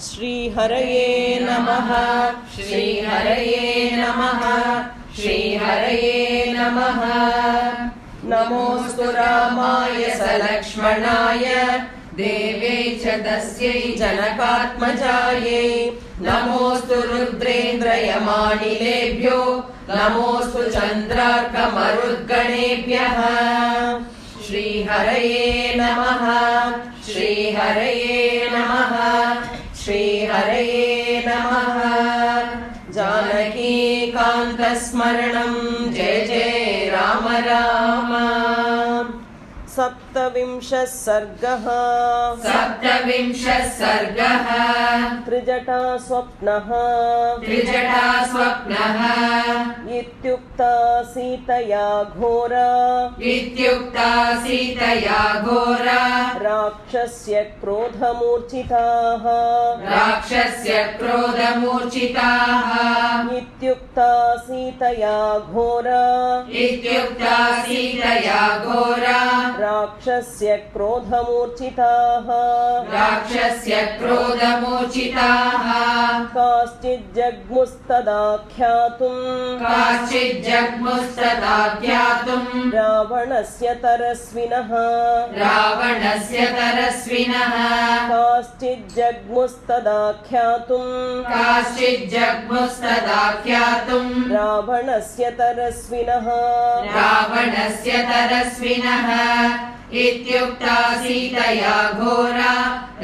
श्रीहरये नमः श्रीहरये नमः श्रीहरये नमः। नमोऽस्तु रामाय सलक्ष्मणाय देव्यै च तस्यै जनकात्मजायै। नमोऽस्तु रुद्रेन्द्रयमानिलेभ्यो नमोऽस्तु चन्द्रार्कमरुद्गणेभ्यः। श्रीहरये नमः श्रीहरये नमः श्रीहरये नमः। जानकीकान्तस्मरणं जय जय राम राम। सप्तविंशः सर्गः त्रिजटा स्वप्नः इत्युक्ता सीतया घोरा राक्षस्य क्रोधमूर्छिताः इत्युक्ता सीतया घोरा राक्षस्य क्रोधमूर्छिताः काश्चिज्जग्मुस्तदाख्यातुम् रावणस्य तरस्विनः काश्चिज्जग्मुस्तदाख्यातुम् रावणस्य तरस्विनः इत्युक्ता सीतया घोरा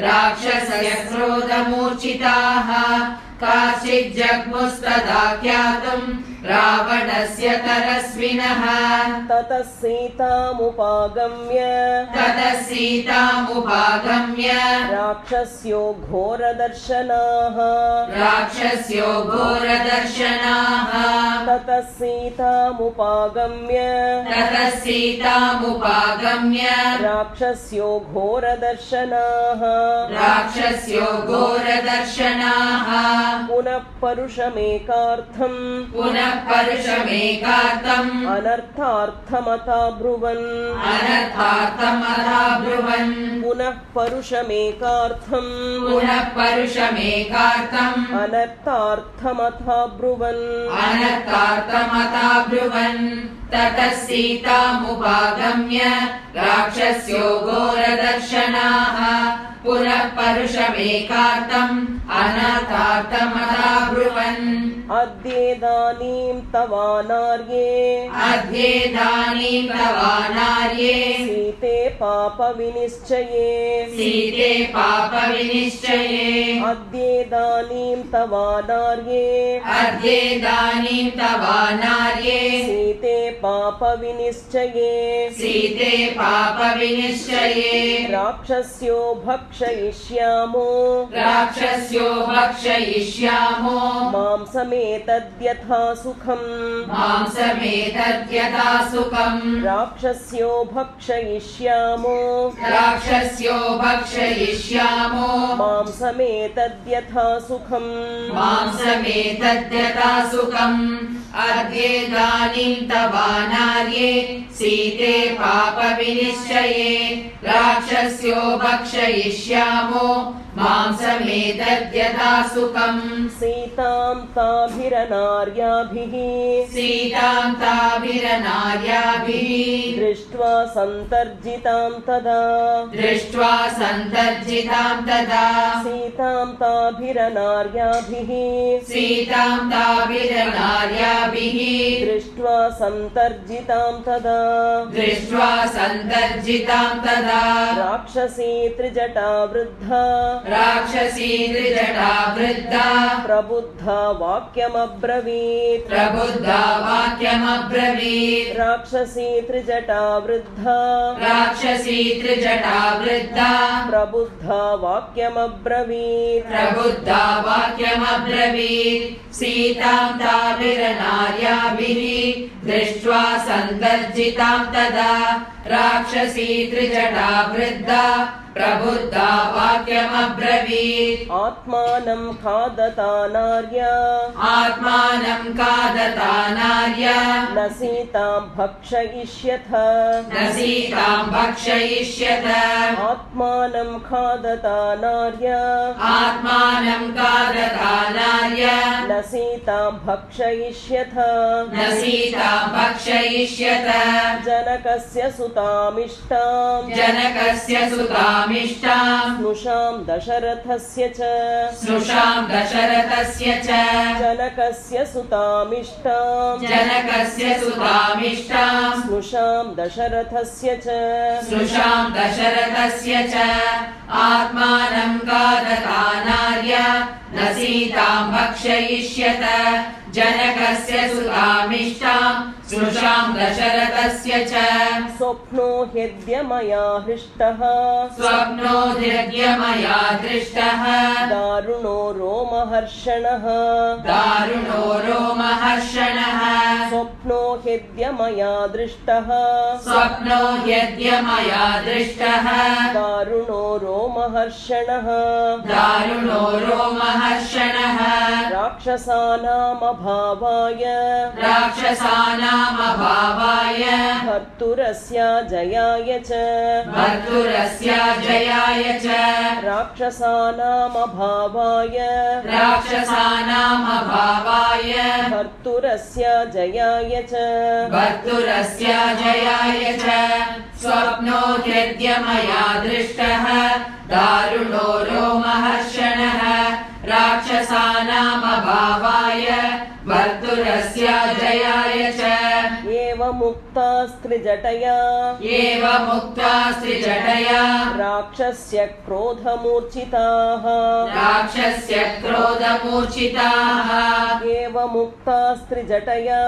राक्षसस्य क्रोधमूर्छिताः काश्चिज्जग्मुस्तदाख्यातुम् रावणस्य तरस्विनः। ततः सीतामुपागम्य राक्षस्यो घोरदर्शनाः ततः सीतामुपागम्य राक्षस्यो घोरदर्शनाः पुनः परुषमेकार्थम् अनर्थार्थमता ब्रुवन् पुनः परुषमेकार्थम् अनर्थार्थमता ब्रुवन् ततः सीतामुपागम्य राक्षस्यो घोरदर्शनाः पुनः परुषमेकार्थम् अनर्थार्थमदाब्रुवन्। अद्येदानीं तवानार्ये सीते पापविनिश्चये अद्येदानीं तवानार्ये सीते पापविनिश्चये राक्षस्यो भक्षयिष्यामो मांसमेतद्यथा सुखम् राक्षस्यो भक्षयिष्यामो मांसमेतद्यथा सुखम् अद्येदानीं तवानार्ये सीते पापविनिश्चये राक्षस्यो भक्षयिष्यामो मांसमेतद्यथा सुखम्। सीतां ताभिरनार्याभिः दृष्ट्वा सन्तर्जितां तदा सीतां ताभिरनार्याभिः दृष्ट्वा सन्तर्जितां तदा राक्षसी त्रिजटा वृद्धा प्रबुद्धा वाक्यमब्रवीत् राक्षसी त्रिजटा वृद्धा प्रबुद्धा वाक्यमब्रवीत् सीतां ताभिरनार्याभिः दृष्ट्वा सन्तर्जितां तदा राक्षसी त्रिजटा वृद्धा प्रबुद्धा वाक्यमब्रवीत् आत्मानं खादता नार्या आत्मानं खादता नार्या न सीतां भक्षयिष्यथ न सीतां भक्षयिष्यत आत्मानं खादता नार्या आत्मानं खादता नार्या न सीतां भक्षयिष्यथ न सीतां भक्षयिष्यत जनकस्य सुतामिष्टां जनकस्य सुतामिष्टां स्नुषां दशरथस्य च स्नुषां दशरथस्य च जनकस्य सुतामिष्टां जनकस्य सुतामिष्टां स्नुषां दशरथस्य च स्नुषां दशरथस्य च आत्मानं खादता नार्या न सीतां भक्षयिष्यत जनकस्य सुतामिष्टां स्नुषां दशरथस्य च स्वप्नो ह्यद्य मया हृष्टः स्वप्नो धृत्य मया दृष्टः दारुणो रोमहर्षणः दारुणो रोमहर्षणः स्वप्नो ह्यद्य मया दृष्टः स्वप्नो ह्यद्य मया दृष्टः दारुणो रोमहर्षणः दारुणो रोमहर्षणः राक्षसानामभावाय राक्षसानामभावाय भर्तुरस्याजयाय च भर्तुरस्याजयाय च राक्षसानामभावाय राक्षसानामभावाय भर्तुरस्याजयाय च भर्तुरस्याजयाय च स्वप्नो ह्यद्य मया दृष्टः दारुणो रोमहर्षणः राक्षसानामभावाय भर्तुरस्याजयाय च एवमुक्तास्त्रिजटया एवमुक्तास्त्रिजटया राक्षस्य क्रोधमूर्छिताः राक्षस्य क्रोधमूर्छिताः एवमुक्तास्त्रिजटया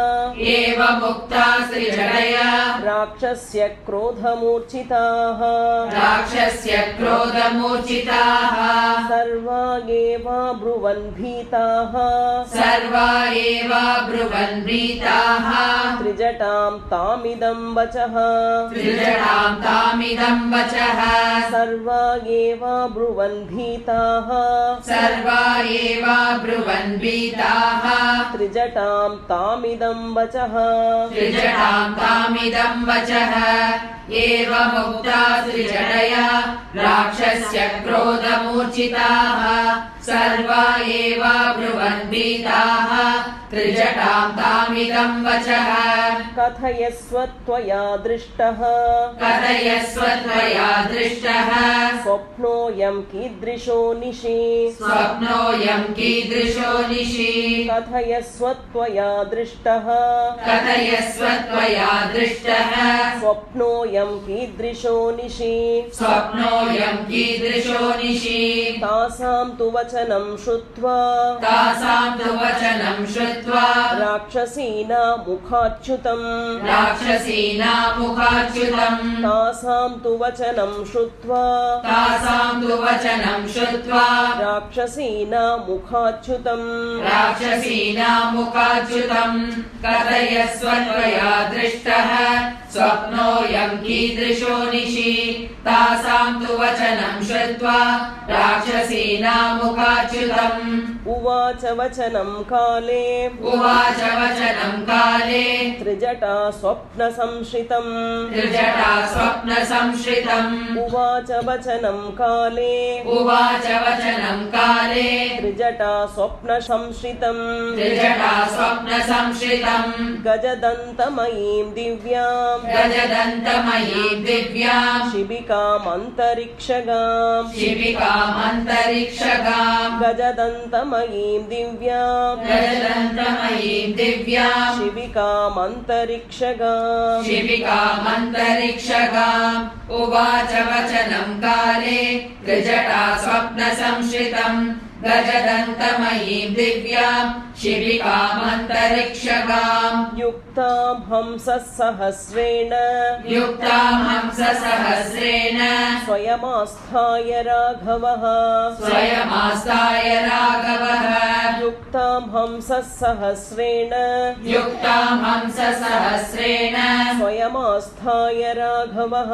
एवमुक्तास्त्रिजटया राक्षस्य क्रोधमूर्छिताः राक्षस्य क्रोधमूर्छिताः सर्वा एव ब्रुवन् भीताः सर्वा एव ब्रुवन् भीताः त्रिजटां तामिदं वचः त्रिजटां तामिदं वचः सर्वा एव ब्रुवन् भीताः सर्वा एव ब्रुवन् भीताः त्रिजटां तामिदं वचः त्रिजटां तामिदं वचः एवमुक्ता त्रिजटया राक्षस्य क्रोधमूर्छिताः सर्वा एव ब्रुवन् भीताः त्रिजटां तामिदं वचः कथयस्व त्वया दृष्टः कथयस्व त्वया दृष्टः स्वप्नोऽयं कीदृशो निशि स्वप्नोऽयं कीदृशो निशि कथयस्व त्वया दृष्टः कथयस्व त्वया दृष्टः स्वप्नोऽयं कीदृशो निशि स्वप्नोऽयं कीदृशो निशि तासां तु वचनं श्रुत्वा तासां तु वचनं श्रुत्वा राक्षसीना मुखाच्युतम् राक्षसीना मुखाच्युतम् तासां तु वचनं श्रुत्वा तासां तु वचनं श्रुत्वा राक्षसीना मुखाच्युतम् राक्षसीना मुखाच्युतम् कथयस्व त्वया दृष्टः स्वप्नोऽयं कीदृशो निशि तासां तु वचनं श्रुत्वा राक्षसीना मुखाच्युतम् उवाच वचनं काले उवाच वचनं काले त्रिजटा स्वप्नसंश्रितम् त्रिजटा स्वप्नसंश्रितम् उवाच वचनं काले उवाच वचनं काले त्रिजटा स्वप्नसंश्रितम् त्रिजटा स्वप्नसंश्रितम् गजदन्तमयीं दिव्यां गजदन्तमयीं दिव्यां शिबिकामन्तरिक्षगां शिबिकामन्तरिक्षगां गजदन्तमयीं दिव्यां गजदन्तमयीं दिव्यां शिबिकामन्तरिक्षगां शिबिकामन्तरिक्षगाम् उवाच वचनं काले त्रिजटा स्वप्नसंश्रितम् गजदन्तमयीं दिव्यां शिबिकामन्तरिक्षगाम् युक्तां हंससहस्रेण युक्तां हंससहस्रेण स्वयमास्थाय राघवः स्वयमास्ताय राघवः युक्तां हंसः सहस्रेण युक्तां हंससहस्रेण स्वयमास्थाय राघवः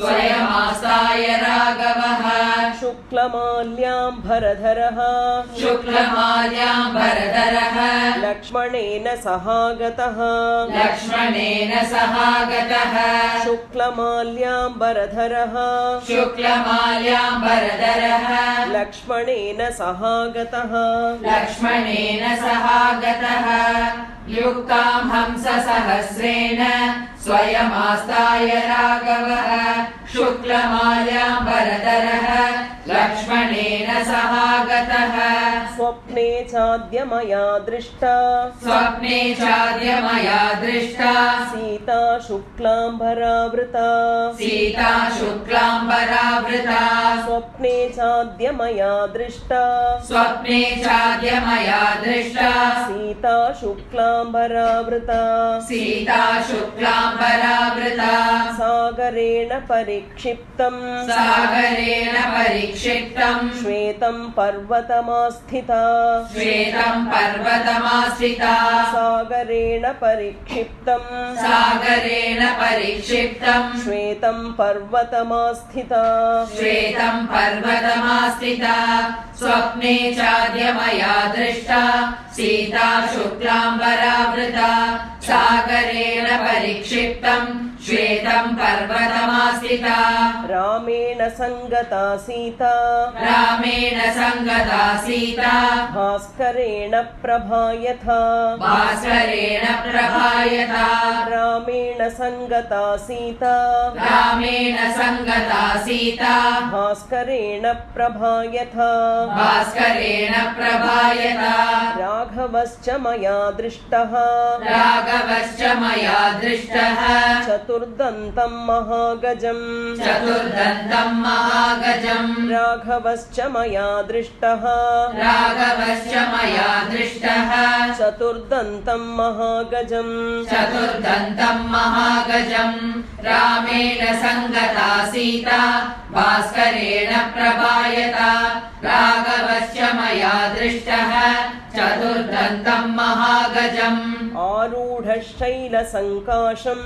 स्वयमास्ताय राघवः शुक्लमाल्याम्बरधरः शुक्लमाल्याम्बरधरः लक्ष्मणेन सहागतः लक्ष्मणेन सहागतः शुक्लमाल्याम्बरधरः शुक्लमाल्याम्बरधरः लक्ष्मणेन सहागतः लक्ष्मणेन सहागतः युक्तां हंससहस्रेण स्वयमास्ताय राघवः शुक्लमाल्याम्बरधरः लक्ष्मणेन सहागतः स्वप्ने चाद्य मया दृष्टा स्वप्ने चाद्य मया दृष्टा सीता शुक्लाम्बरावृता सीता शुक्लाम्बरावृता स्वप्ने चाद्य मया दृष्टा स्वप्ने चाद्य मया दृष्टा सीता शुक्लाम्बरावृता सीता शुक्लाम्बरावृता सागरेण परिक्षिप्तम् सागरेण परिक्षिप्तम् श्वेतं पर्वतमास्थिता श्वेतं पर्वतमाश्रिता सागरेण परिक्षिप्तम् सागरेण परिक्षिप्तम् श्वेतं पर्वतमास्थिता श्वेतं पर्वतमास्थिता स्वप्ने चाद्य मया दृष्टा सीता शुक्लाम्बरावृता सागरेण परिक्षिप्तम् श्वेतं पर्वतमास्थिता रामेण संगता सीता रामेण संगता सीता भास्करेण प्रभायथा भास्करेण प्रभायता रामेण संगता सीता रामेण संगता सीता भास्करेण प्रभायथा भास्करेण प्रभायता राघवश्च मया दृष्टः राघवश्च मया दृष्टः चतुर्दन्तं महागजम् चतुर्दन्तं महागजम् राघवश्च मया दृष्टः राघवश्च मया दृष्टः चतुर्दन्तं महागजम् चतुर्दन्तं महागजम् रामेण संगता सीता भास्करेण प्रभायता राघवश्च मया दृष्टः चतुर्दन्तं महागजम् आरूढशैलसङ्काशम्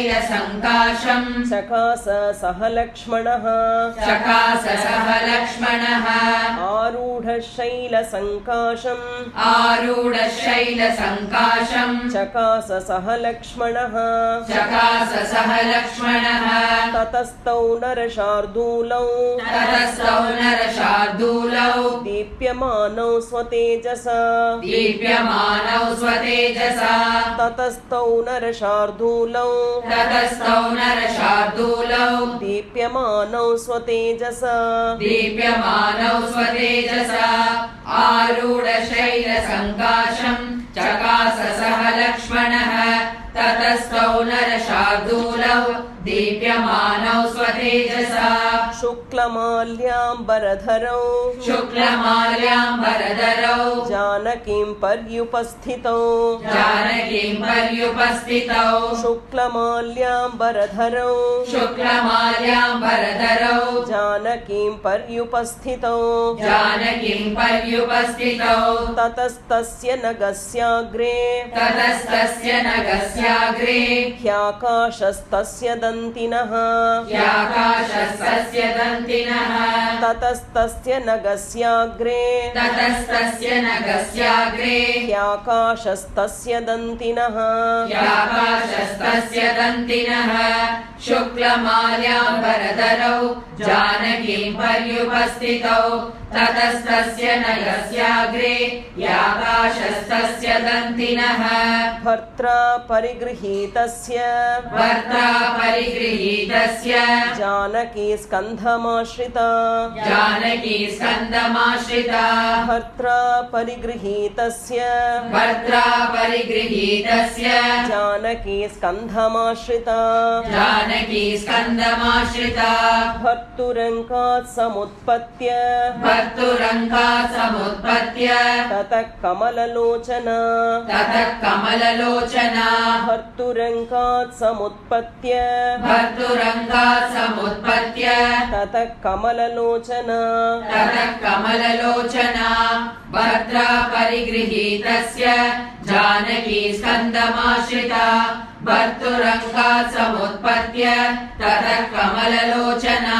आरूढशैलसङ्काशम् चकास सह लक्ष्मणः चकास सह लक्ष्मणः आरूढशैलसङ्काशम् आरूढशैलसङ्काशम् चकास सह लक्ष्मणः चकास सह लक्ष्मणः ततस्तौ नरशार्दूलौ ततस्तौ नरशार्दूलौ दीप्यमानौ स्वतेजसा दीप्यमानौ स्वतेजसा ततस्तौ नरशार्दूलौ ततस्तौ नरशार्दूलौ दीप्यमानौ स्वतेजसा दीप्यमानौ स्वतेजसा आरूढशैलसङ्काशम् चकास सह लक्ष्मणः ततस्तौ नरशार्दूलौ दीप्यमानौ स्वतेजसा शुक्लमाल्याम्बरधरौ शुक्लमाल्याम्बरधरौ जानकीं पर्युपस्थितौ जानकीं पर्युपस्थितौ शुक्लमाल्याम्बरधरौ शुक्लमाल्याम्बरधरौ जानकीं पर्युपस्थितौ जानकीं पर्युपस्थितौ ततस्तस्य नगस्याग्रे ततस्तस्य नगस्याग्रे ह्याकाशस्तस्य दन्तिनः ह्याकाशस्तस्य दन्तिनः ततस्तस्य नगस्याग्रे ततस्तस्य नगस्याग्रे ह्याकाशस्तस्य दन्तिनः ह्याकाशस्तस्य दन्तिनः शुक्लमाल्याम्बरधरौ जानकीं पर्युपस्थितौ ततस्तस्य नगस्याग्रे ह्याकाशस्तस्य दन्तिनः भर्त्रा परिगृहीतस्य भर्त्रा परिगृहीतस्य जानकी स्कन्धमाश्रिता जानकी स्कन्दमाश्रिता भर्त्रा परिगृहीतस्य भर्त्रा परिगृहीतस्य जानकी स्कन्धमाश्रिता जानकी स्कन्दमाश्रिता भर्तुरङ्कात् समुत्पत्य भर्तुरङ्कात् समुत्पत्य ततः कमललोचना ततः कमललोचना भर्तुरङ्कात् समुत्पत्य भर्तुरङ्कात् समुत्पत्य ततः कमललोचना ततः कमललोचना भर्त सुभद्रा परिगृहीतस्य जानकी स्कन्दमाश्रिता भर्तुरङ्गात् समुत्पत्य ततः कमललोचना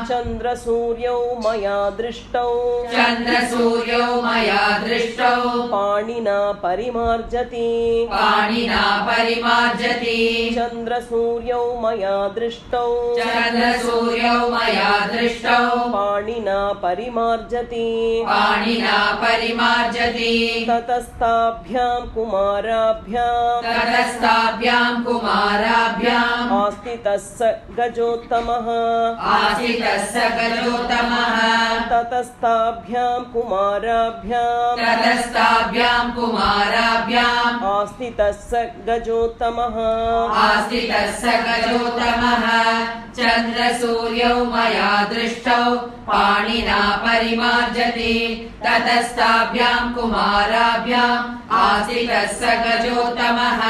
चन्द्रसूर्यौ मया दृष्टौ चन्द्रसूर्यौ मया दृष्टौ पाणिना परिमार्जति पाणिना परिमार्जति चन्द्रसूर्यौ मया दृष्टौ चन्द्रसूर्यौ मया दृष्टौ पाणिना परिमार्जति पाणिना परिमार्जति ततस्ताभ्यां कुमाराभ्यां ततस्ताभ्यां कुमाराभ्याम् आस्थितः स गजोत्तमः आसितः स गजोत्तमः ततस्ताभ्यां कुमाराभ्यां ततस्ताभ्यां कुमाराभ्याम् आस्थितः स गजोत्तमः आस्थितः स गजोत्तमः चन्द्रसूर्यौ मया दृष्टौ पाणिना परिमार्जति ततस्ताभ्यां कुमाराभ्याम् आस्थितः स गजोत्तमः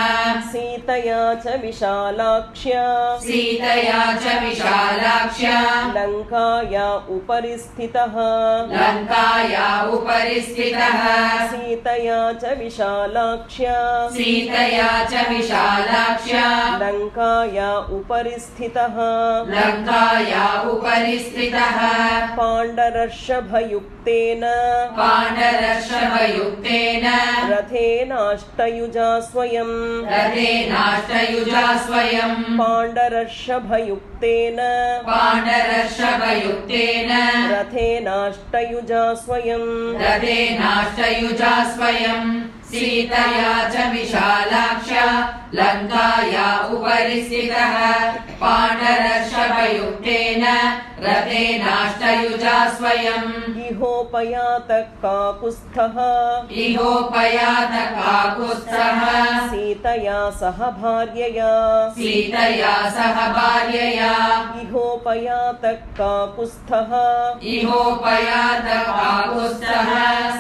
सीतया च विशालाक्ष्या सीतया च विशालाक्ष्या लङ्काया उपरि स्थितः लङ्काया उपरि स्थितः सीतया च विशालाक्ष्या सीतया च विशालाक्ष्या लङ्काया उपरि स्थितः लङ्काया उपरि स्थितः पाण्डरर्षभयुक्तेन पाण्डरर्षभयुक्तेन रथेनाष्टयुजा स्वयं रथेनाष्टयुजा स्वयं पाण्डरर्षभयुक्तेन पाण्डरर्षभयुक्तेन रथेनाष्टयुजा स्वयं रथेनाष्टयुजा स्वयं सीतया च विशालाक्ष्या लङ्काया उपरि स्थितः पाण्डरर्षभयुक्तेन रथेनाष्टयुजा स्वयम् इहोपयातः काकुत्स्थः इहोपयातः काकुत्स्थः सीतया सह भार्यया सीतया सह भार्यया इहोपयातः काकुत्स्थः इहोपयातः काकुत्स्थः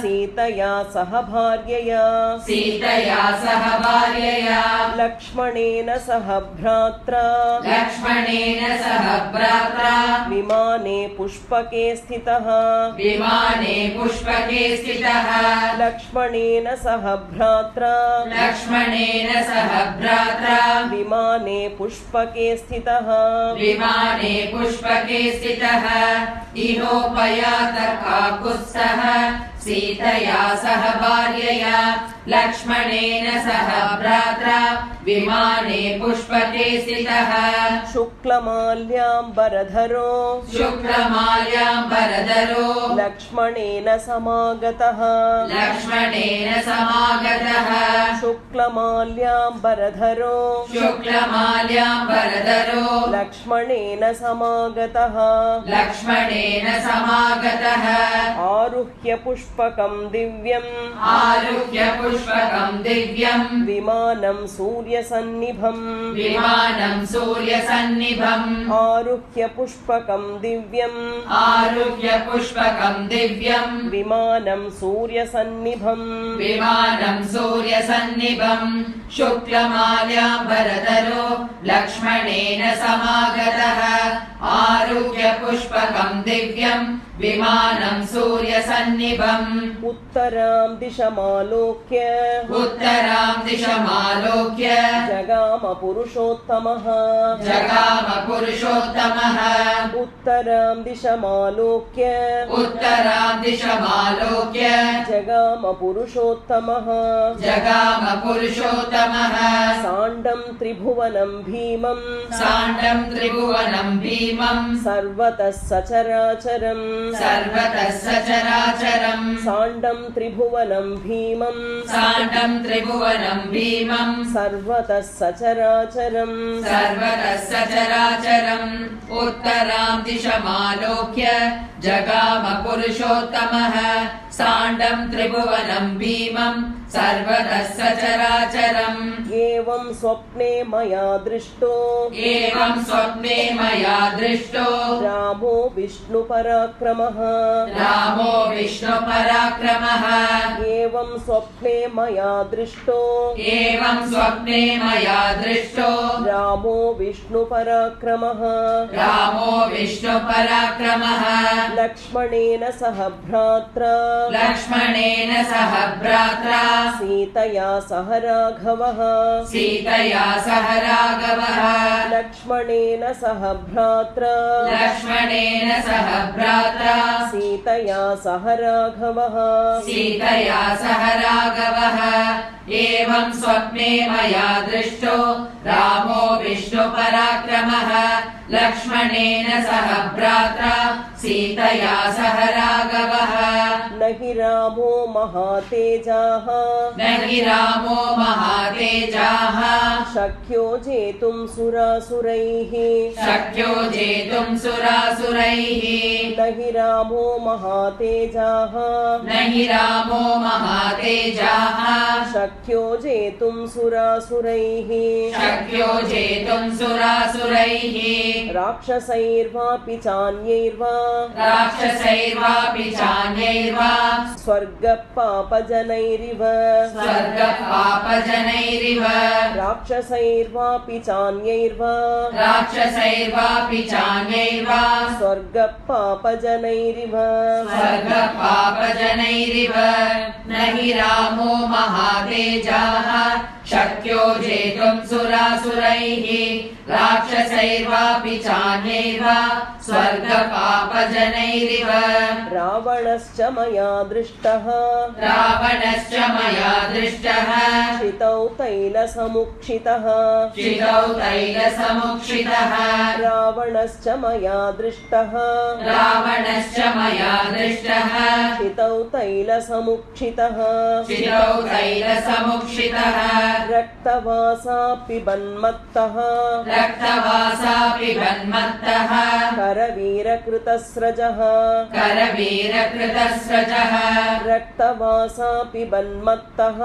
सीतया सह भार्यया सीतया सह भार्यया लक्ष्मणेन सह भ्रात्रा लक्ष्मणेन सह भ्रात्रा विमाने पुष्पके स्थितः विमाने पुष्पके स्थितः लक्ष्मणेन सह भ्रात्रा लक्ष्मणेन सह भ्रात्रा विमाने पुष्पके स्थितः विमाने पुष्पके स्थितः इहोपयातः काकुत्स्थः सीतया सह भार्यया लक्ष्मणेन सह भ्रात्रा विमाने पुष्पके स्थितः शुक्लमाल्याम्बरधरो शुक्लमाल्याम्बरधरो लक्ष्मणेन समागतः लक्ष्मणेन समागतः शुक्लमाल्याम्बरधरो शुक्लमाल्याम्बरधरो लक्ष्मणेन समागतः लक्ष्मणेन समागतः आरुह्य पुष्पकं दिव्यम् आरुह्य पुष्पकं दिव्यम् विमानं सूर्यसन्निभम् विमानं सूर्यसन्निभम् आरुह्य पुष्पकं दिव्यम् आरुह्य पुष्पकं दिव्यम् विमानं सूर्यसन्निभम् विमानं सूर्यसन्निभम् शुक्लमाल्याम्बरधरो लक्ष्मणेन समागतः आरुह्य पुष्पकं दिव्यम् विमानं सूर्यसन्निभम् उत्तरां दिशमालोक्य उत्तरां दिशमालोक्य जगाम पुरुषोत्तमः जगाम पुरुषोत्तमः उत्तरां दिशमालोक्य उत्तरां दिशमालोक्य जगाम पुरुषोत्तमः जगाम पुरुषोत्तमः साण्डं त्रिभुवनं भीमं साण्डं त्रिभुवनं भीमम् सर्वतः सचराचरम् सर्वतः सचराचरम् साण्डं त्रिभुवनं भीमं साण्डं त्रिभुवनं भीमम् सर्वतः सचराचरम् सर्वतः सचराचरम् उत्तरां दिशमालोक्य जगाम पुरुषोत्तमः साण्डं त्रिभुवनं भीमम् सर्वतः सचराचरम् एवं स्वप्ने मया दृष्टो एवं स्वप्ने मया दृष्टो रामो विष्णुपराक्रमः रामो विष्णुपराक्रमः एवं स्वप्ने मया दृष्टो एवं स्वप्ने मया दृष्टो रामो विष्णुपराक्रमः रामो विष्णुपराक्रमः लक्ष्मणेन सह भ्रात्रा लक्ष्मणेन सह भ्रात्रा सीतया सह राघवः सीतया सह राघवः लक्ष्मणेन सह भ्रात्रा लक्ष्मणेन सह भ्रात्रा सीतया सह राघवः सीतया सह राघवः एवं स्वप्ने मया दृष्टो रामो विष्णुपराक्रमः लक्ष्मणेन सह भ्रात्रा सीतया सह राघवः न हि रामो महातेजाः न हि रामो महातेजाः शक्यो जेतुं सुरासुरैः शक्यो जेतुं सुरासुरैः न हि रामो महातेजाः न हि रामो महातेजाः शक्यो जेतुं सुरासुरैः शक्यो जेतुं सुरासुरैः राक्षसैर्वापि चान्यैर्वा राक्षसैर्वापि चान्यैर्वा स्वर्गपापजनैरिव स्वर्गपापजनैरिव राक्षसैर्वापि चान्यैर्वा राक्षसैर्वापि चान्यैर्वा स्वर्गपापजनैरिव स्वर्गपापजनैरिव न हि रामो महातेजाः शक्यो जेतुं सुरासुरैः राक्षसैर्वापि चान्यैर्वा स्वर्गपापजनैरिव रावणश्च मया दृष्टः रावणश्च मया दृष्टः शितौ तैलसमुक्षितः शितौ तैलसमुक्षितः रावणश्च मया दृष्टः रावणश्च मया दृष्टः शितौ तैलसमुक्षितः शितौ तैलसमुक्षितः रक्तवासापि बन्मत्तः रक्तवासापि बन्मत्तः करवीरकृतस्रजः करवीरकृतस्रजः रक्तवासापि बन्मत्तः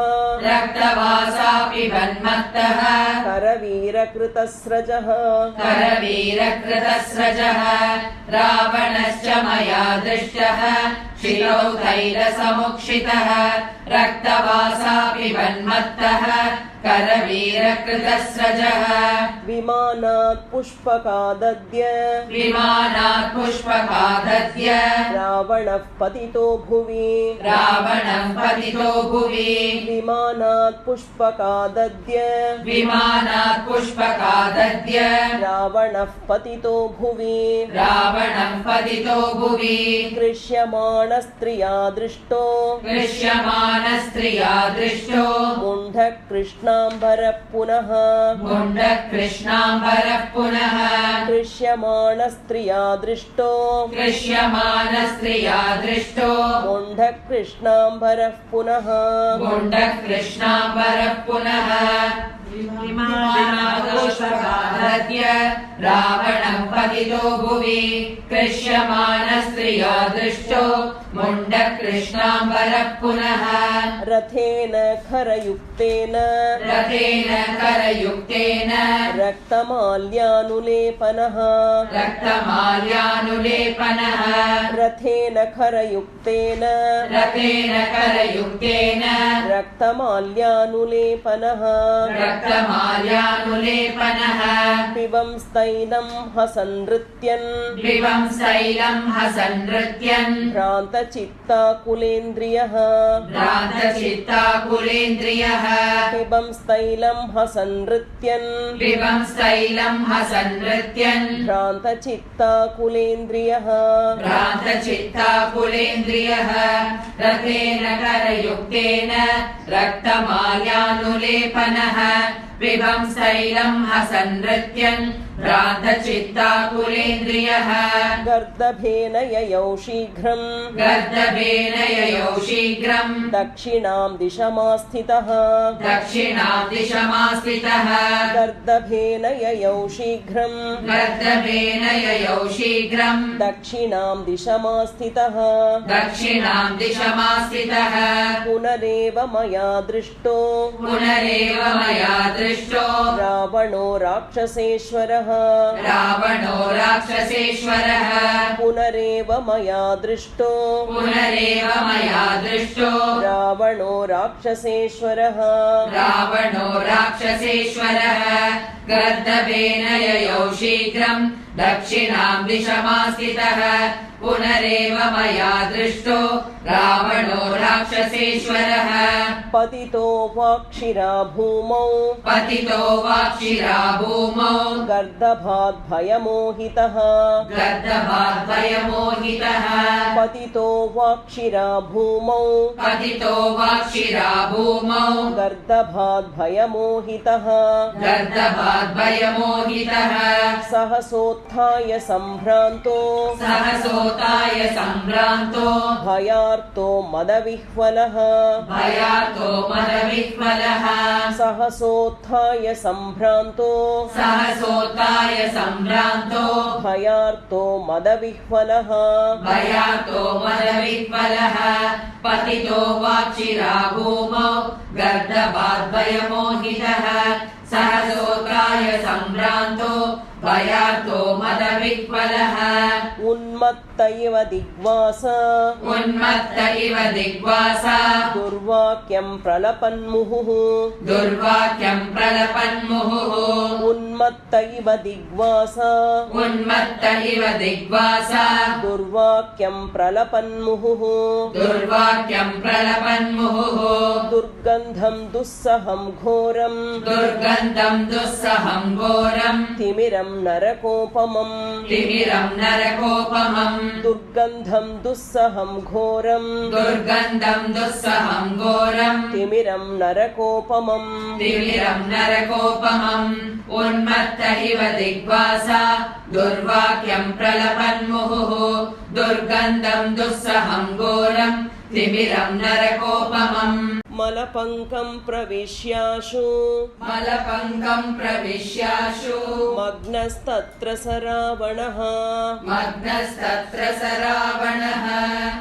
रक्तवासापि बन्मत्तः करवीरकृतस्रजः करवीरकृतस्रजः रावणश्च मया दृष्टः शितौ तैलसमुक्षितः रक्तवासापि बन्मत्तः करवीरकृतस्रजः विमानात् पुष्पकादद्य विमानात् पुष्पकादद्य रावणः पतितो भुवि रावणं पतितो भुवि विमानात् पुष्पकादद्य विमानात् पुष्पकादद्य रावणः पतितो भुवि रावणं पतितो भुवि दृश्यमाणस्त्रिया दृष्टो दृश्यमानस्त्रिया दृष्टो मुण्ढः कृष्णाम्बरः पुनः मुण्डः कृष्णाम्बरः पुनः दृश्यमाणस्त्रिया दृष्टो दृश्यमानस्त्रिया दृष्टो मुण्ढः कृष्णाम्बरः पुनः मुण्डः कृष्णाम्बरः पुनः विमानादोषकादद्य रावणं पतितो भुवि कृष्यमानस्त्रिया दृष्टो मुण्डः कृष्णाम्बरः पुनः रथेन खरयुक्तेन रथेन करयुक्तेन रक्तमाल्यानुलेपनः रक्तमाल्यानुलेपनः रथेन खरयुक्तेन रथेन करयुक्तेन रक्तमाल्यानुलेपनः रक्तमाल्यानुलेपनः पिबंस्तैलं हसन्नृत्यन् विवंसैलं हसन्नृत्यन् भ्रान्तचित्ताकुलेन्द्रियः भ्रान्तचित्ताकुलेन्द्रियः पिबंस्तैलं हसन्नृत्यन् विवंसैलं हसन्नृत्यन् भ्रान्तचित्ताकुलेन्द्रियः भ्रान्तचित्ताकुलेन्द्रियः रथेन करयुक्तेन रक्तमाल्यानुलेपनः विवंसैलं हसन्नृत्यन् भ्रान्तचित्ताकुलेन्द्रियः गर्दभेन ययौ शीघ्रम् गर्दभेन ययौ शीघ्रम् दक्षिणां दिशमास्थितः दक्षिणां दिशमास्थितः गर्दभेन ययौ शीघ्रम् गर्दभेन ययौ शीघ्रम् दक्षिणां दिशमास्थितः दक्षिणां दिशमास्थितः पुनरेव मया दृष्टो पुनरेव मया दृष्टो रावणो राक्षसेश्वरः रावणो राक्षसेश्वरः पुनरेव मया दृष्टो रावणो राक्षसेश्वरः गर्दभेन ययौ शीघ्रम् दक्षिणां दिशमास्थितः पुनरेव मया दृष्टो रावणो राक्षसेश्वरः पतितो वाक्षिरा भूमौ गर्दभात् भयमोहितः पतितो वाक्षिरा भूमौ गर्दभात् भयमोहितः सहसोत्थाय सम्भ्रान्तो भयार्तो मदविह्वलः सहसोत्थाय सम्भ्रान्तो भयार्तो मदविह्वलः पतितो वाक्षिरा भूमौ गर्दभात् भयमोहितः सहसोत्थाय सम्भ्रान्तो भयार्तो मदविह्वलः उन्मत्त इव दिग्वासा दुर्वाक्यं प्रलपन्मुहुः उन्मत्त इव दिग्वासा दुर्वाक्यं प्रलपन्मुहुः दुर्गन्धं दुस्सहं घोरं तिमिरं नरकोपमम् दुर्गन्धं दुस्सहं घोरं तिमिरं नरकोपमम् उन्मत्त इव दिग्वासा दुर्वाक्यं प्रलपन्मुहुः दुर्गन्धं दुस्सहं घोरं तिमिरं नरकोपमम् मलपङ्कं प्रविश्याशु मग्नस्तत्र स रावणः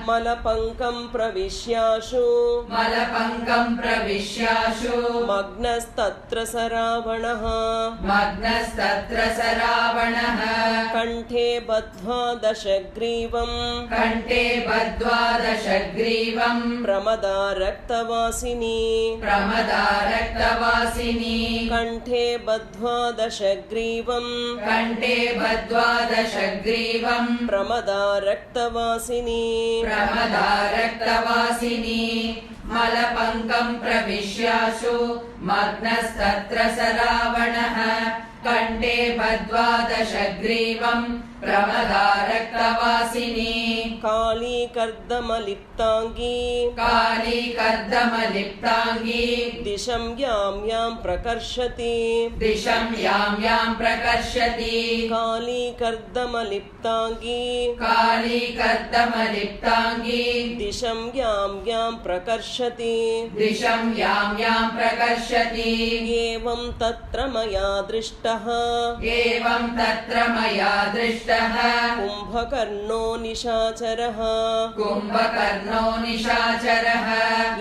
मलपङ्कं प्रविश्याशु मग्नस्तत्र स रावणः कण्ठे बद्ध्वा दशग्रीवं प्रमदा रक्तवासिनी कण्ठे बद्ध्वा दशग्रीवं प्रमदा रक्तवासिनी मलपङ्कं प्रविश्याशु मग्नस्तत्र स रावणः कण्ठे बद्ध्वा दशग्रीवं प्रमदा रक्तवासिनी कालीकर्दमलिप्ताङ्गी दिशं यां यां प्रकर्षति कालीकर्दमलिप्ताङ्गी दिशं यां यां प्रकर्षति एवं तत्र मया दृष्टः कुम्भकर्णो निशाचरः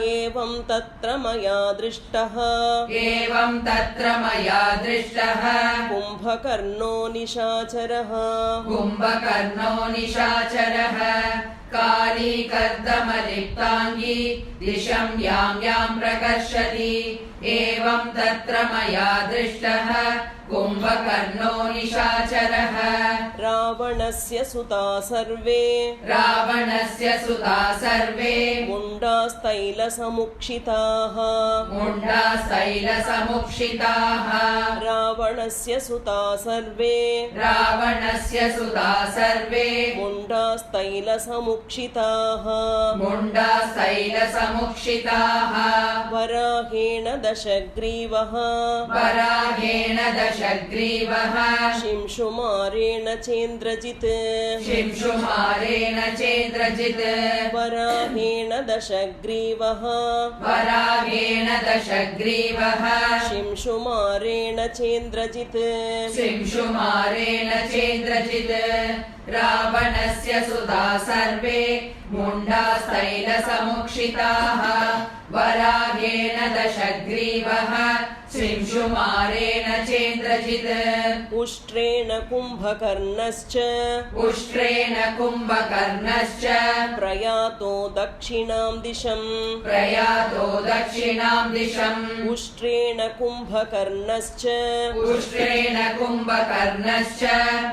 एवं तत्र मया दृष्टः कुम्भकर्णो निशाचरः कालीकर्दमलिप्ताङ्गी दिशं यां यां प्रकर्षति एवं तत्र मया दृष्टः कुम्भकर्णो निशाचरः रावणस्य सुता सर्वे मुण्डास्तैलसमुक्षिताः रावणस्य सुता सर्वे मुण्डास्तैलसमुक्षिताः वराहेण दशग्रीवः शिंशुमारेण चेन्द्रजित् वराहेण दशग्रीवः शिंशुमारेण चेन्द्रजित् रावणस्य सुता सर्वे मुण्डास्तैलसमुक्षिताः वराहेण दशग्रीवः सिंशुमारेण चेन्द्रजित् उष्ट्रेण कुम्भकर्णश्च उष्ट्रेण कुम्भकर्णश्च प्रयातो दक्षिणां दिशम् प्रयातो दक्षिणां दिशम् उष्ट्रेण कुम्भकर्णश्च उष्ट्रेण कुम्भकर्णश्च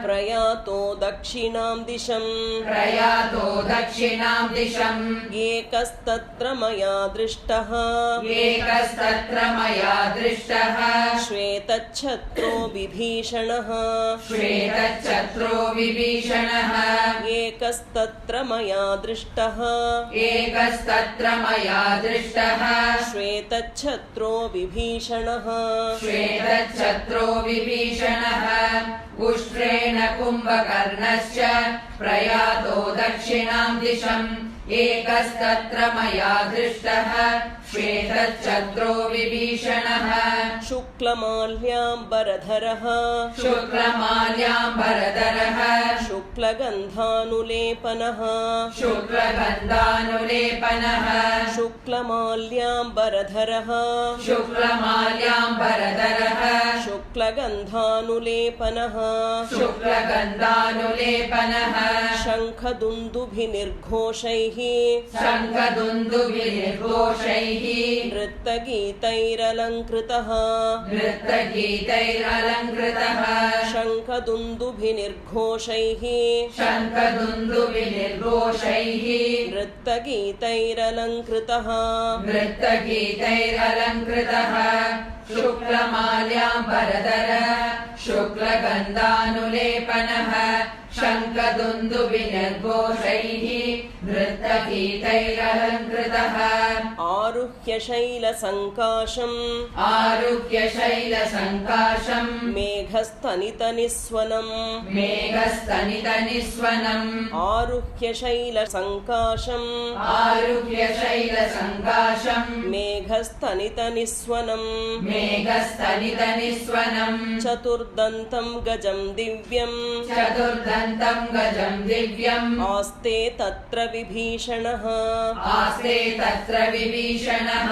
प्रयातो दक्षिणां दिशम् प्रयातो दक्षिणां दिशम् एकस्तत्र मया दृष्टः एकस्तत्र मया दृष्टः श्वेतच्छत्रो विभीषणः श्वेतच्छत्रो विभीषणः एकस्तत्र मया दृष्टः एकस्तत्र मया दृष्टः श्वेतच्छत्रो विभीषणः श्वेतच्छत्रो विभीषणः उष्ट्रेण कुम्भकर्णश्च प्रयातो दक्षिणां दिशम् एकस्तत्र मया दृष्टः श्वेतच्छत्रो विभीषणः शुक्लमाल्याम्बरधरः शुक्लमाल्याम्बरधरः शुक्लगन्धानुलेपनः शुक्लगन्धानुलेपनः शुक्लमाल्याम्बरधरः शुक्लमाल्याम्बरधरः शुक्लगन्धानुलेपनः शुक्लगन्धानुलेपनः शङ्खदुन्दुभिर्घोषैः शङ्खदुन्दुभिर्घोषैः नृत्यगीतैरलङ्कृतः नृत्यगीतैरलङ्कृतः शङ्खदुन्दुभिर्घोषैः शङ्खदुन्दुभिर्घोषैः नृत्यगीतैरलङ्कृतः नृत्यगीतैरलङ्कृतः शुक्लमाल्याम्बरधरः शुक्लगन्धानुलेपनः शङ्खदुन्दुभिर्घोषैः नृत्यगीतैरलङ्कृतः आरुह्य शैलसङ्काशम् आरुह्य शैलसङ्काशम् मेघस्तनितनिस्वनम् मेघस्तनितनिस्वनम् आरुह्य शैलसङ्काशम् आरुह्य शैलसङ्काशम् मेघस्तनितनिस्वनम् मेघस्तनितनिस्वनम् चतुर्दन्तं गजं दिव्यम् चतुर्दन्तं गजं दिव्यम् आस्ते तत्र विभीषणः आस्ते तत्र विभीषणः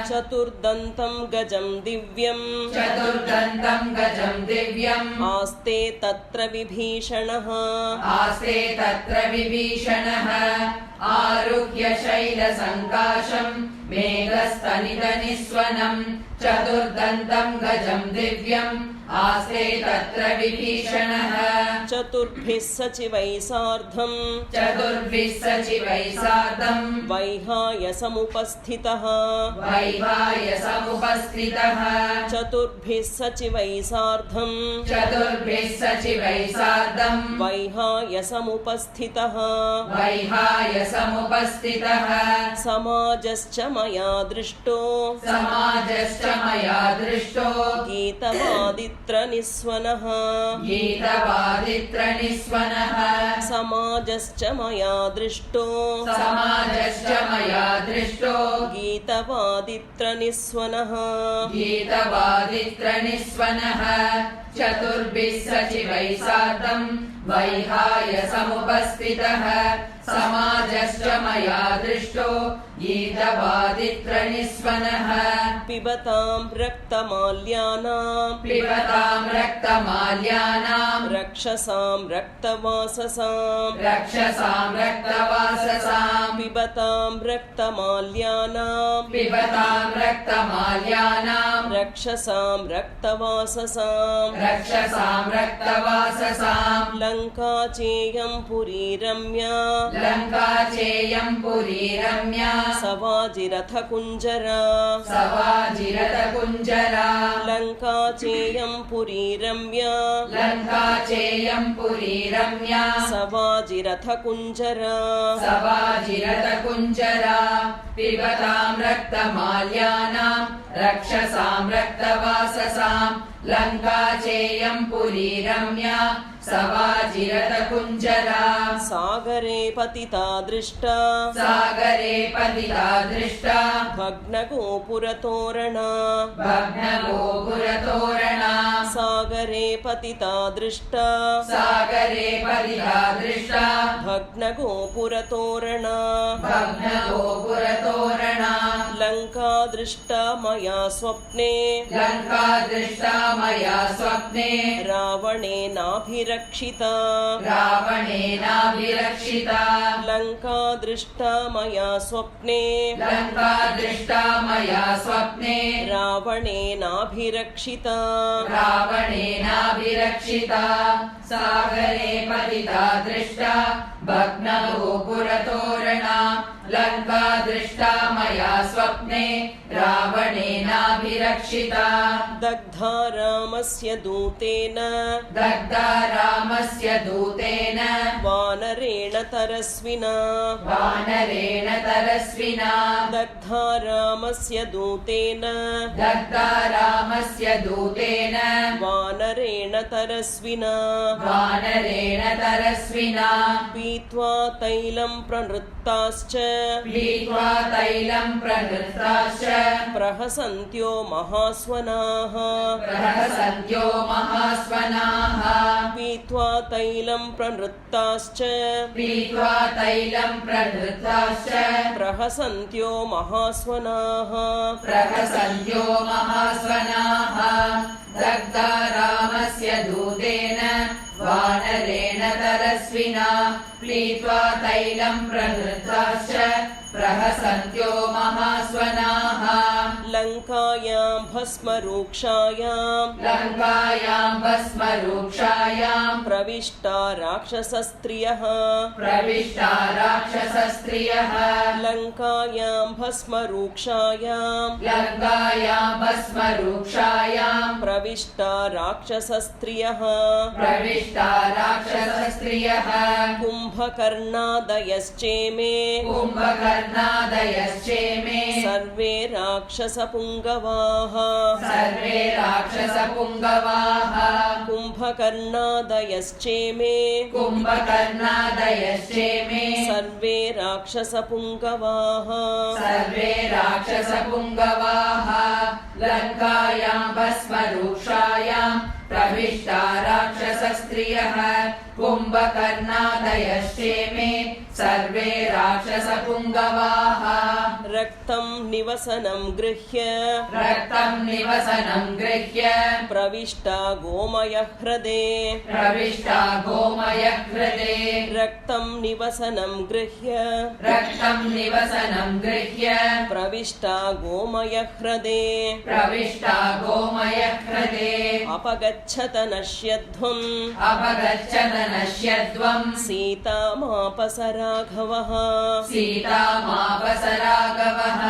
चतुर्दन्तं गजं दिव्यम् चतुर्दन्तं गजं दिव्यम् आस्ते तत्र विभीषणः आस्ते तत्र विभीषणः आरुह्य शैलसङ्काशम् मेघस्तनितनिस्वनम् चतुर्दन्तं गजं दिव्यम् आस्ते तत्र विभीषणः चतुर्भिः सचिवैः सार्धम् चतुर्भिः सचिवैः सार्धम् वैहायसमुपस्थितः वैहायसमुपस्थितः चतुर्भिः सचिवैः सार्धम् चतुर्भिः सचिवैः सार्धम् वैहायसमुपस्थितः वैहायसमुपस्थितः समाजश्च मया दृष्टो समाजश्च मया दृष्टो गीतवादित्रनिस्वनः गीतवादित्रनिस्वनः समाजश्च मया दृष्टो समाजश्च मया दृष्टो गीतवादित्रनिस्वनः गीतवादित्रनिस्वनः चतुर्भिः सचिवैः सार्धम् वैहायसमुपस्थितः समाजश्च मया दृष्टो गीतवादित्रनिस्वनः पिबतां रक्तमाल्यानां पिबतां रक्तमाल्यानां रक्षसां रक्तवाससां रक्षसां रक्तवाससां पिबतां रक्तमाल्यानां पिबतां रक्तमाल्यानां रक्षसां रक्तवाससां रक्षसां रक्तवाससां लङ्का चेयं पुरी रम्या लङ्का चेयं पुरी रम्या सवाजिरथकुञ्जरा सवाजिरथकुञ्जरा लङ्का चेयं पुरी रम्या लङ्का चेयं पुरी रम्या सवाजिरथकुञ्जरा सवाजिरथकुञ्जरा पिबतां रक्तमाल्यानां रक्षसां रक्तवाससां लङ्का चेयं पुरी रम्या सवाजिरथकुञ्जरा सागरे पतिता दृष्टा सागरे पतिता दृष्टा भग्नगोपुरतोरणा भग्नगोपुरतोरणा सागरे पतिता दृष्टा सागरे पतिता दृष्टा भग्नगोपुरतोरणा भग्नगोपुरतोरणा लङ्का दृष्टा मया स्वप्ने लङ्का दृष्टा मया स्वप्ने रावणेनाभिरक्षिता रावणेनाभिरक्षिता लङ्का दृष्टा मया स्वप्ने लङ्का दृष्टा मया स्वप्ने रावणेनाभिरक्षिता रावणेनाभिरक्षिता सागरे पतिता दृष्टा भग्नगोपुरतोरणा लङ्का दृष्टा मया स्वप्ने रावणेनाभिरक्षिता दग्धा रामस्य दूतेन दग्धा रामस्य दूतेन वानरेण तरस्विना वानरेण तरस्विना दग्धा रामस्य दूतेन दग्धा रामस्य दूतेन वानरेण तरस्विना वानरेण तरस्विना पीत्वा तैलं प्रनृत्ताश्च पीत्वा तैलं प्रनृत्ताश्च प्रहसन्त्यो महास्वनाः प्रहसन्त्यो महास्वनाः पीत्वा तैलं प्रनृत्ताश्च पीत्वा तैलं प्रनृत्ताश्च प्रहसन्त्यो महास्वनाः प्रहसन्त्यो महास्वनाः दग्धा रामस्य दूतेन वानरेण तरस्विना पीत्वा तैलं प्रनृत्ताश्च प्रहसन्त्यो महास्वनाः लङ्कायां भस्मरूक्षायां लङ्कायां भस्मरूक्षायां प्रविष्टा राक्षसस्त्रियः प्रविष्टा राक्षसस्त्रियः लङ्कायां भस्मरूक्षायां लङ्कायां भस्मरूक्षायां प्रविष्टा राक्षसस्त्रियः प्रविष्टा राक्षसस्त्रियः कुम्भकर्णादयश्चेमे कुम्भकर्णादयश्चेमे सर्वे राक्षसपुङ्गवाः सर्वे राक्षसपुङ्गवाः कुम्भकर्णादयश्चेमे कुम्भकर्णादयश्चेमे सर्वे राक्षसपुङ्गवाः सर्वे राक्षसपुङ्गवाः लङ्कायां भस्मरूक्षायां प्रविष्टा राक्षसस्त्रियः कुम्भकर्णादयश्चेमे सर्वे राक्षसपुङ्गवाः रक्तं निवसनं गृह्य रक्तं निवसनं गृह्य प्रविष्टा गोमयह्रदे प्रविष्टा गोमयह्रदे रक्तं निवसनं गृह्य रक्तं निवसनं गृह्य प्रविष्टा गोमयह्रदे प्रविष्टा गोमयह्रदे अपगच्छत नश्यध्वम् अपगच्छत नश्यध्वम् सीतामापस राघवः सीतामापस राघवः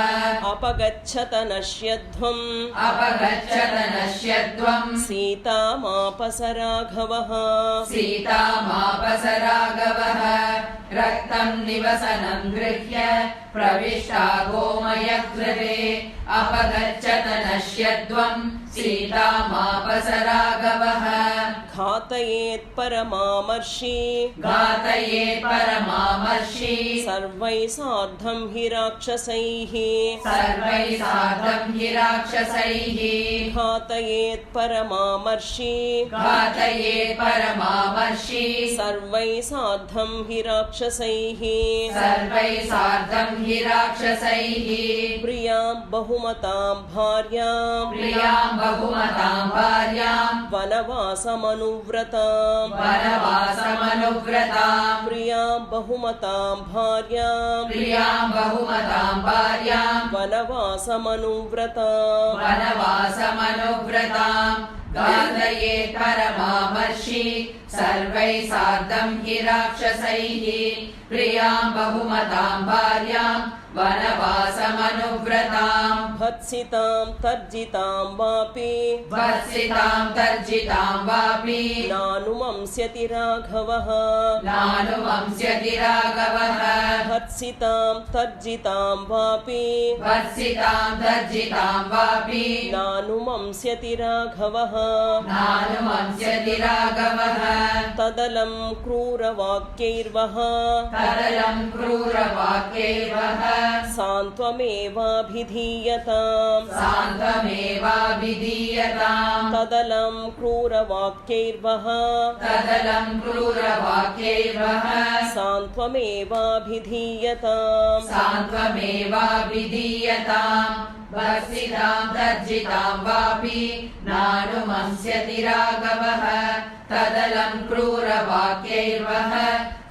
अपगच्छत नश्यध्वम् अपगच्छत नश्यध्वम् सीतामापस राघवः सीतामापस राघवः रक्तं निवसनं गृह्य प्रविष्टा गोमयह्रदे अपगच्छत नश्यध्वम् सीतामापस राघवः घातयेत् परमामर्षि घातयेत् परमामर्षि सर्वैः सार्धं हि राक्षसैः सर्वैः सार्धं हि राक्षसैः घातयेत् परमामर्षि घातयेत् परमामर्षि सर्वैः सार्धं हि राक्षसैः सर्वैः सार्धं हि राक्षसैः प्रियां बहुमतां भार्यां प्रियां बहुमतां भार्यां वनवासमनुव्रतां वनवासमनुव्रतां प्रियां बहुमतां भार्यां प्रियां बहुमतां भार्यां वनवासमनुव्रतां वनवासमनुव्रतां घातयेत् परमामर्षि सर्वैः सार्धं हि राक्षसैः प्रियां बहुमतां भार्यां वनवासमनुव्रतां भत्सितां तर्जितां वापि भर्त्सितां तर्जितां वापि नानुमंस्यति राघवः नानुमंस्यति राघवः भत्सितां तर्जितां वापि भर्त्सितां तर्जितां वापि नानुमंस्यति राघवः नानुमंस्यति राघवः तदलं क्रूरवाक्यैर्वः तदलं क्रूरवाक्यैर्वः सान्त्वमेवाभिधीयताम् सान्त्वमेवाभिधीयताम् तदलं क्रूरवाक्यैर्वः तदलं क्रूरवाक्यैर्वः सान्त्वमेवाभिधीयताम् सान्त्वमेवाभिधीयताम् भर्त्सितां तर्जितां वापि नानुमंस्यति राघवः तदलं क्रूरवाक्यैर्वः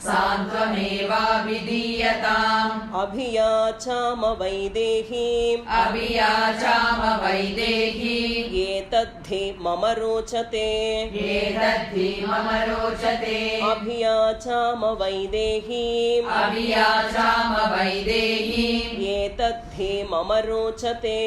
सान्त्वमेवाभिधीयताम् अभियाचामवैदेहीम् अभियाचामवैदेही एतद्धि मम रोचते एतद्धि मम रोचते अभियाचामवैदेहीम् अभियाचामवैदेही एतद्धि मम रोचते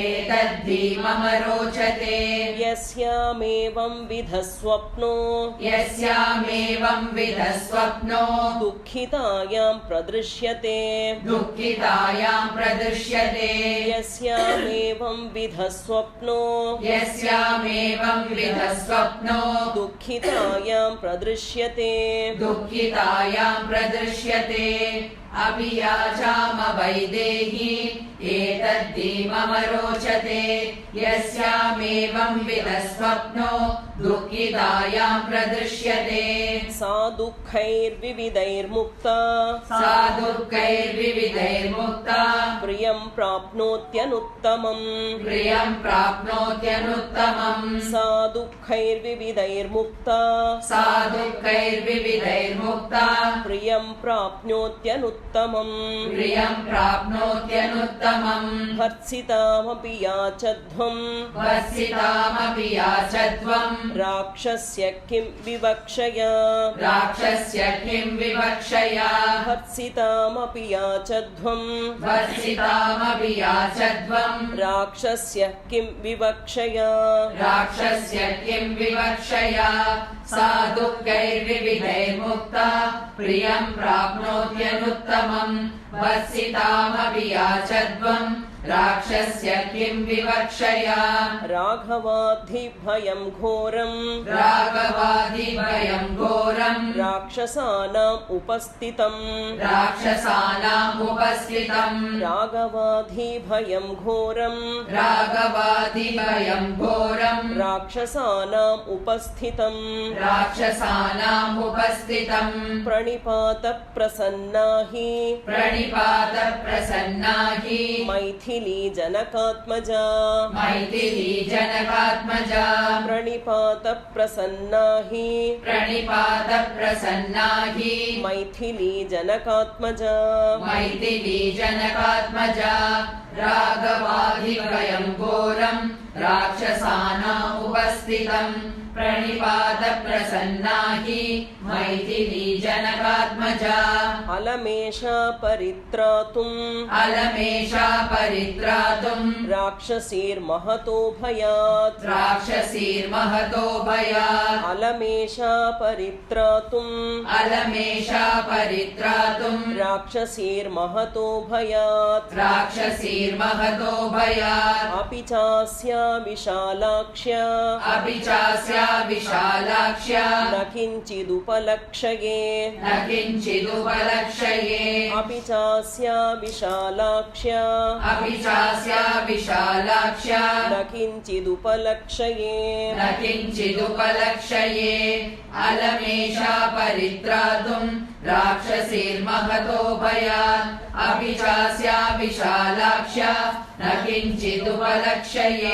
एतद्धि मम रोचते यस्यामेवं विधः स्वप्नो यस्यामेवं विधः स्वप्नो दुःखितायां प्रदृश्यते दुःखितायां प्रदृश्यते यस्यामेवं विधः स्वप्नो यस्यामेवं विधः स्वप्नो दुःखितायां प्रदृश्यते दुःखितायां प्रदृश्यते अभियाचामवैदेही एतद्धि मम रोचते यस्यामेवं विधः स्वप्नो दुःखितायां प्रदृश्यते सा दुःखैर्विविधैर्मुक्ता सा दुःखैर्विविधैर्मुक्ता प्रियं प्राप्नोत्यनुत्तमम् प्रियं प्राप्नोत्यनुत्तमम् सा दुःखैर्विविधैर्मुक्ता सा दुःखैर्विविधैर्मुक्ता प्रियं प्राप्नोत्यनुत्तमम् प्रियं प्राप्नोत्यनुत्तमम् भर्त्सितामपि याचध्वम् भर्त्सितामपि याचध्वम् राक्षस्य किं विवक्षया राक्षस्य किं विवक्षया भर्त्सितामपि याचध्वम् भर्त्सितामपि याचध्वम् राक्षस्य किं विवक्षया राक्षस्य किं विवक्षया सा दुःखैर्विविधैर्मुक्ता प्रियं प्राप्नोत्यनुत्तमम् भर्त्सितामपि याचध्वम् राक्षस्य किं विवक्षया राघवाधिभयं घोरम् राघवाधिभयं घोरम् राक्षसानाम् उपस्थितम् राक्षसानाम् उपस्थितम् राघवाधिभयं घोरम् राघवाधिभयं घोरम् राक्षसानाम् उपस्थितम् राक्षसानाम् उपस्थितम् प्रणिपात प्रसन्ना हि प्रणिपात प्रसन्ना हि मैथिली जनकात्मजा मैथिली जनकात्मजा प्रणिपात प्रसन्ना हि प्रणिपात प्रसन्ना हि मैथिली जनकात्मजा मैथिली जनकात्मजा राघवाधिभयं घोरम् राक्षसानाम् उपस्थितम् प्रणिपात प्रसन्ना हि मैथिली जनकात्मजा अलमेषा परित्रातुम् अलमेषा परित्रातुम् राक्षसीर्महतो भयात् राक्षसीर्महतो भयात् अलमेषा परित्रातुम् अलमेषा परित्रातुम् राक्षसीर्महतो भयात् राक्षसीर्महतो भयात् अपि चास्या विशालाक्ष्या अपि चास्या विशालाक्ष्या न किञ्चिदुपलक्ष्ये न किञ्चिदुपलक्ष्ये अपि चास्या विशालाक्ष्या अपि चास्या विशालाक्ष्या न किञ्चिदुपलक्ष्ये न किञ्चिदुपलक्ष्ये अलमेषा परित्रातुम् राक्षसीर्महतो भयात् अपि चास्या विशालाक्ष्या न किञ्चिदुपलक्ष्ये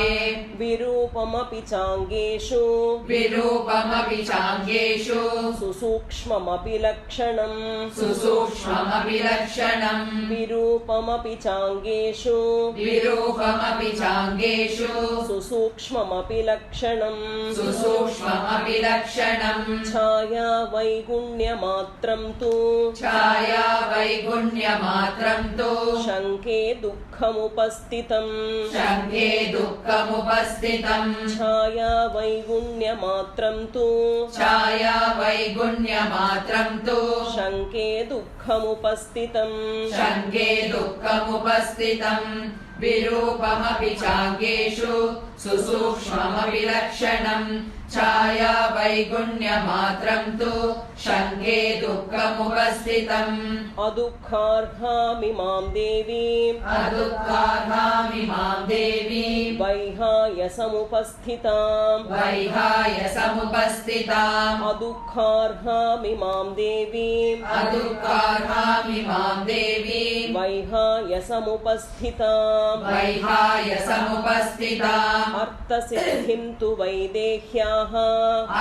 विरूपमपि चाङ्गेषु विरूपमपि चाङ्गेषु सुसूक्ष्ममपि लक्षणम् सुसूक्ष्ममपि लक्षणम् विरूपमपि चाङ्गेषु विरूपमपि चाङ्गेषु सुसूक्ष्ममपि लक्षणम् सुसूक्ष्ममपि लक्षणम् छाया वैगुण्यमात्रं तु छाया वैगुण्यमात्रं तु शङ्के दुःखमुपस्थितम् शङ्के दुःखमुपस्थितम् छाया वैगुण्यमात्रं तु छाया वैगुण्यमात्रं तु शङ्के दुःखमुपस्थितम् शङ्के दुःखमुपस्थितम् विरूपमपि चाङ्गेषु सुसूक्ष्ममपि लक्षणम् छाया वैगुण्यमात्रम् तु शङ्के दुःखमुपस्थितम् अदुःखार्हामिमां देवीम् अदुःखार्हामिमां देवीम् वैहायसमुपस्थिताम् वैहायसमुपस्थिताम् अदुःखार्हामिमां देवीम् अदुःखार्हामिमां देवीम् वैहायसमुपस्थिताम् वैहायसमुपस्थिताम् अर्थसिद्धिं तु वैदेह्याः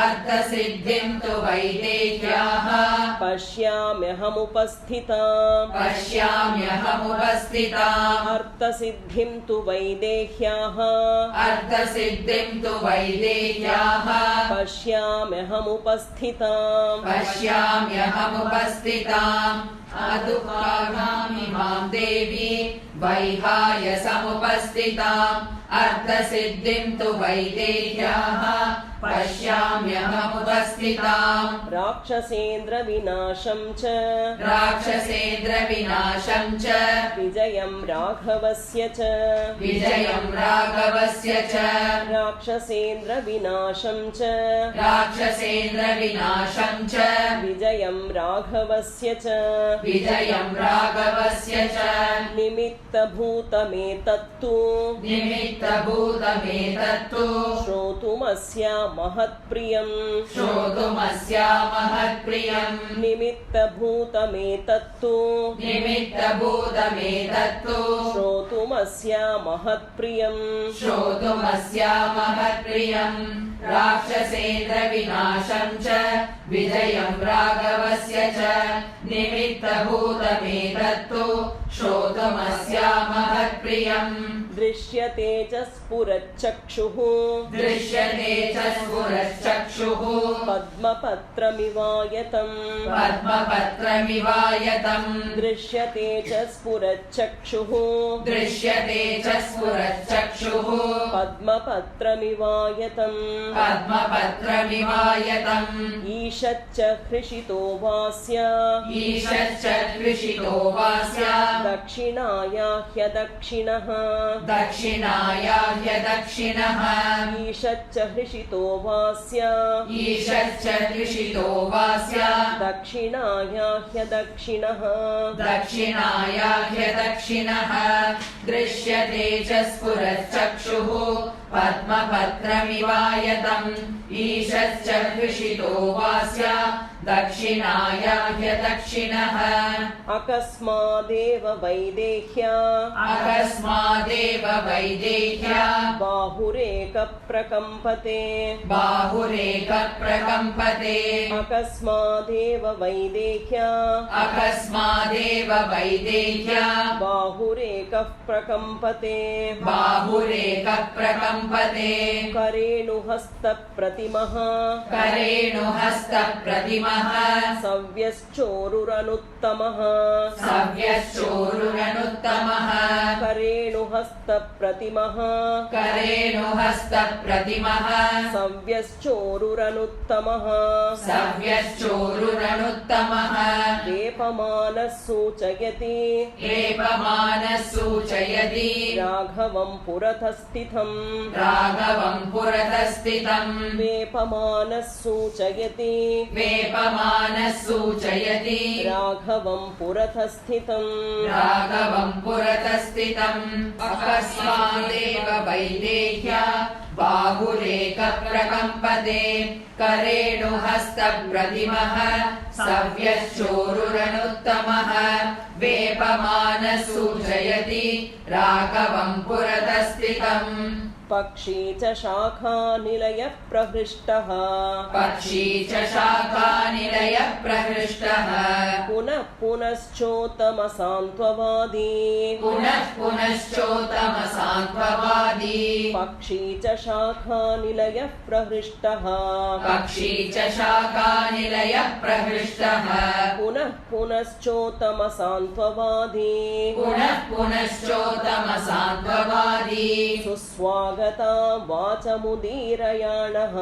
अर्थसिद्धिम् तु वैदेह्याः पश्याम्यहमुपस्थिताम् पश्याम्यहमुपस्थिताम् अर्थसिद्धिं तु वैदेह्याः अर्थसिद्धिम् तु वैदेह्याः पश्याम्यहमुपस्थिताम् पश्याम्यहमुपस्थिताम् अदुःखार्हामिमां देवी वैहायसमुपस्थिताम् अर्थसिद्धिम् तु वैदेह्याः पश्याम्यहमुपस्थिताम् राक्षसेन्द्रविनाशं च राक्षसेन्द्रविनाशम् च विजयं राघवस्य च विजयम् राघवस्य च राक्षसेन्द्रविनाशं च राक्षसेन्द्रविनाशम् च विजयं राघवस्य च विजयम् राघवस्य च निमित्तभूतमेतत्तु निमित्तभूतमेतत्तु श्रोतुमस्या महत्प्रियम् श्रोतुमस्या महत्प्रियम् निमित्तभूतमेतत्तु निमित्तभूतमेतत्तु श्रोतुमस्या महत्प्रियम् श्रोतुमस्या महत्प्रियम् राक्षसेन्द्रविनाशम् च विजयम् राघवस्य च निमित्तभूतमेतत्तु श्रोतुमस्या महत्प्रियम् दृश्यते च स्फुरच्चक्षुः दृश्यते च स्फुरच्चक्षुः पद्मपत्रमिवायतम् पद्मपत्रमिवायतम् दृश्यते च स्फुरच्चक्षुः दृश्यते च स्फुरच्चक्षुः पद्मपत्रमिवायतम् पद्मपत्रमिवायतम् ईषच्च हृषितो वास्य ईशश्च कृषितो वास्य दक्षिणाया ह्यदक्षिणः दक्षिणाया ह्यदक्षिणः ईषच्च हृषितो वास्य ईशश्च कृषितो वास्य दक्षिणाया ह्यदक्षिणः दक्षिणाया ह्यदक्षिणः दृश्यते च स्फुरच्चक्षुः पद्मपत्रमिवायतम् ईशश्च कृषितो वास्य दक्षिणाया ह्यदक्षिणः अकस्मादेव वैदेह्या अकस्मादेव वैदेह्या बाहुरेकप्रकम्पते बाहुरेकप्रकम्पते अकस्मादेव वैदेह्या अकस्मादेव वैदेह्या बाहुरेकः प्रकम्पते बाहुरेकप्रकम्पते करेणुहस्तप्रतिमः करेणुहस्तप्रतिमः सव्यश्चोरुरनुत्तमः सव्यश्चोरुरनुत्तमः करेणुहस्तप्रतिमः करेणुहस्तप्रतिमः सव्यश्चोरुरनुत्तमः सव्यश्चोरुरनुत्तमः वेपमानः सूचयति एपमानः सूचयति राघवं पुरतस्थितम् राघवम् पुरतस्थितम् वेपमानः सूचयति वेपमानः सूचयति राघवं पुरतस्थितम् राघवम् पुरतस्थितम् अकस्मादेव वैदेह्या बाहुरेकप्रकम्पते करेणुहस्तप्रतिमः सव्यश्चोरुरनुत्तमः वेपमानः सूचयति राघवम् पुरतस्थितम् पक्षी च शाखानिलयः प्रहृष्टः पक्षी च शाखानिलयः प्रहृष्टः पुनः पुनश्चोत्तमसान्त्ववादी पुनः पुनश्चोत्तमसान्त्ववादी पक्षी च शाखानिलयः प्रहृष्टः पक्षी च शाखानिलयः प्रहृष्टः पुनः पुनश्चोत्तमसान्त्ववादी पुनः पुनश्चोत्तमसान्त्ववादी सुस्वागतां वाचमुदीरयाणः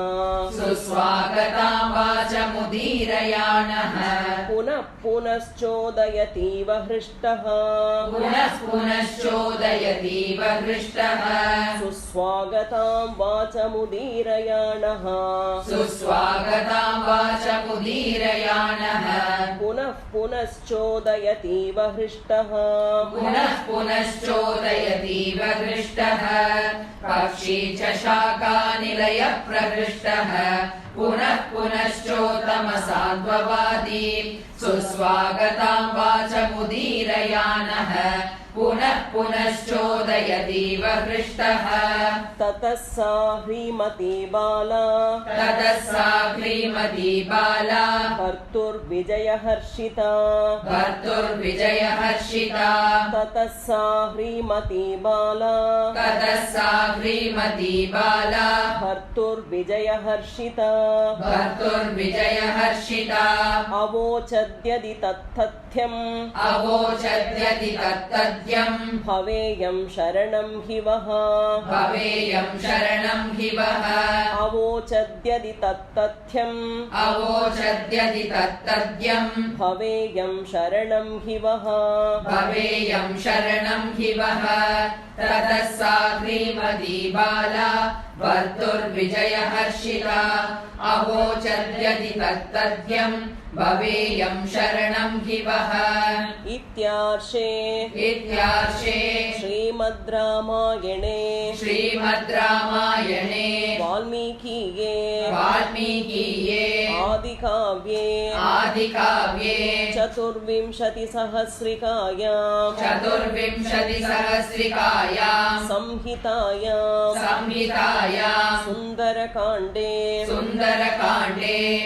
सुस्वागतां वाचमुदीरयाणः पुनः पुनश्चोदयतीव हृष्टः पुनः पुनश्चोदयतीव हृष्टः सुस्वागतां वाचमुदीरयाणः सुस्वागतां वाचमुदीरयाणः पुनः पुनश्चोदयतीव हृष्टः पुनः पुनश्चोदयतीव हृष्टः पक्षी च शाकानिलयः प्रहृष्टः पुनः पुनश्चोत्तमसान्त्ववादी सुस्वागतां वाचमुदीरयाणः पुनः पुनश्चोदयतीव हृष्टः ततः सा ह्रीमती बाला ततः सा ह्रीमती बाला भर्तुर्विजयहर्षिता भर्तुर्विजयहर्षिता ततः सा ह्रीमती बाला ततः सा ह्रीमती बाला भर्तुर्विजयहर्षिता भर्तुर्विजयहर्षिता अवोचद्यदि तत्तथ्यम् अवोचद्यदि तत्तद्यम् भवेयं शरणं हि वः भवेयं शरणं हि वः अवोचद्यदि तत्तथ्यम् अवोचद्यदि तत्तद्यम् भवेयं शरणं हि वः भवेयं शरणं हि वः ततः सा ह्रीमती बाला भर्तुर्विजयहर्षिता अवोचद्यदि तत्तद्यम् भवेयं शरणं हि वः इत्यार्षे श्रीमद् रामायणे श्रीमद् रामायणे वाल्मीकीये आदिकाव्ये चतुर्विंशतिसहस्रिकायां संहितायां सुन्दरकाण्डे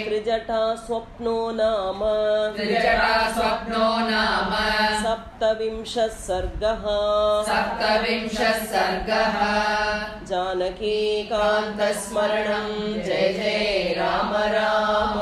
त्रिजटा स्वप्नो नाम सप्तविंशः सर्गः जानकीकान्तस्मरणं जय जय राम राम।